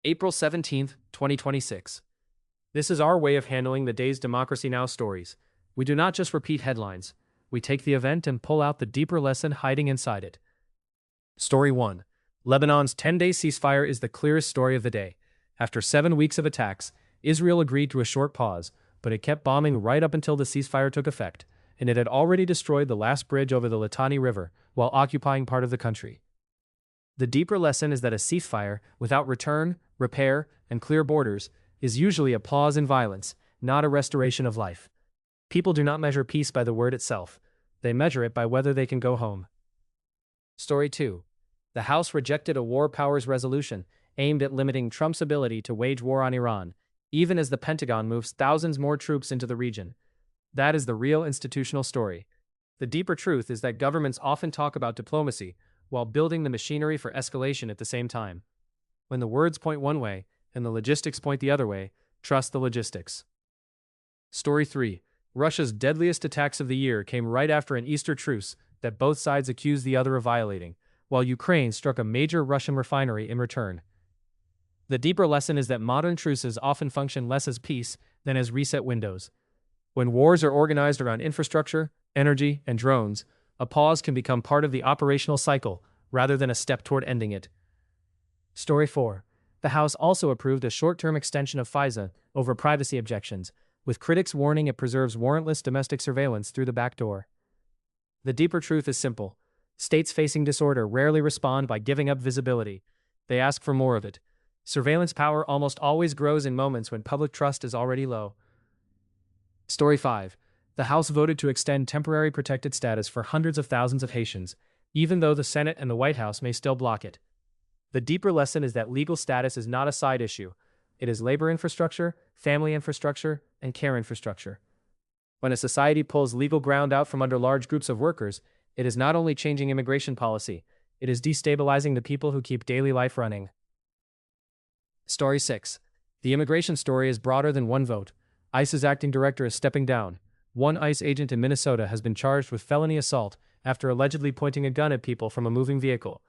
April 17th, 2026. This is our way of handling the day's Democracy Now! Stories. We do not just repeat headlines. We take the event and pull out the deeper lesson hiding inside it. Story 1. Lebanon's 10-day ceasefire is the clearest story of the day. After 7 weeks of attacks, Israel agreed to a short pause, but it kept bombing right up until the ceasefire took effect, and it had already destroyed the last bridge over the Litani River while occupying part of the country. The deeper lesson is that a ceasefire, without return, repair, and clear borders, is usually a pause in violence, not a restoration of life. People do not measure peace by the word itself. They measure it by whether they can go home. Story 2. The House rejected a war powers resolution aimed at limiting Trump's ability to wage war on Iran, even as the Pentagon moves thousands more troops into the region. That is the real institutional story. The deeper truth is that governments often talk about diplomacy while building the machinery for escalation at the same time. When the words point one way and the logistics point the other way, trust the logistics. Story 3. Russia's deadliest attacks of the year came right after an Easter truce that both sides accused the other of violating, while Ukraine struck a major Russian refinery in return. The deeper lesson is that modern truces often function less as peace than as reset windows. When wars are organized around infrastructure, energy, and drones, a pause can become part of the operational cycle rather than a step toward ending it. Story 4. The House also approved a short-term extension of FISA over privacy objections, with critics warning it preserves warrantless domestic surveillance through the back door. The deeper truth is simple. States facing disorder rarely respond by giving up visibility. They ask for more of it. Surveillance power almost always grows in moments when public trust is already low. Story 5. The House voted to extend temporary protected status for hundreds of thousands of Haitians, even though the Senate and the White House may still block it. The deeper lesson is that legal status is not a side issue. It is labor infrastructure, family infrastructure, and care infrastructure. When a society pulls legal ground out from under large groups of workers, it is not only changing immigration policy, it is destabilizing the people who keep daily life running. Story 6. The immigration story is broader than one vote. ICE's acting director is stepping down. One ICE agent in Minnesota has been charged with felony assault after allegedly pointing a gun at people from a moving vehicle.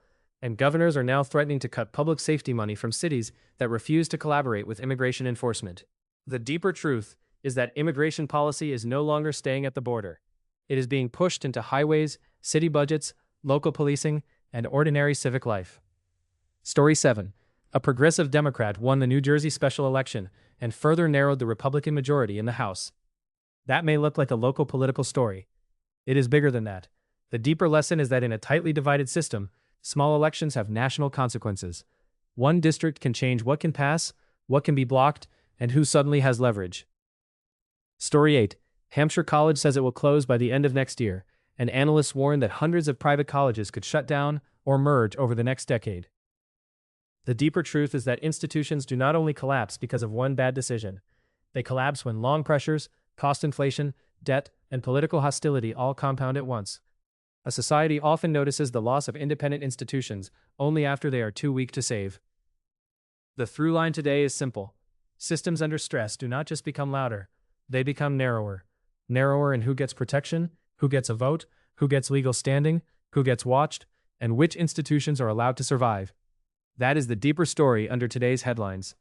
And governors are now threatening to cut public safety money from cities that refuse to collaborate with immigration enforcement. The deeper truth is that immigration policy is no longer staying at the border. It is being pushed into highways, city budgets, local policing, and ordinary civic life. Story 7. A progressive Democrat won the New Jersey special election and further narrowed the Republican majority in the House. That may look like a local political story. It is bigger than that. The deeper lesson is that in a tightly divided system, small elections have national consequences. One district can change what can pass, what can be blocked, and who suddenly has leverage. Story 8. Hampshire College says it will close by the end of next year, and analysts warn that hundreds of private colleges could shut down or merge over the next decade. The deeper truth is that institutions do not only collapse because of one bad decision. They collapse when long pressures, cost inflation, debt, and political hostility all compound at once. A society often notices the loss of independent institutions only after they are too weak to save. The through line today is simple. Systems under stress do not just become louder, they become narrower. Narrower in who gets protection, who gets a vote, who gets legal standing, who gets watched, and which institutions are allowed to survive. That is the deeper story under today's headlines.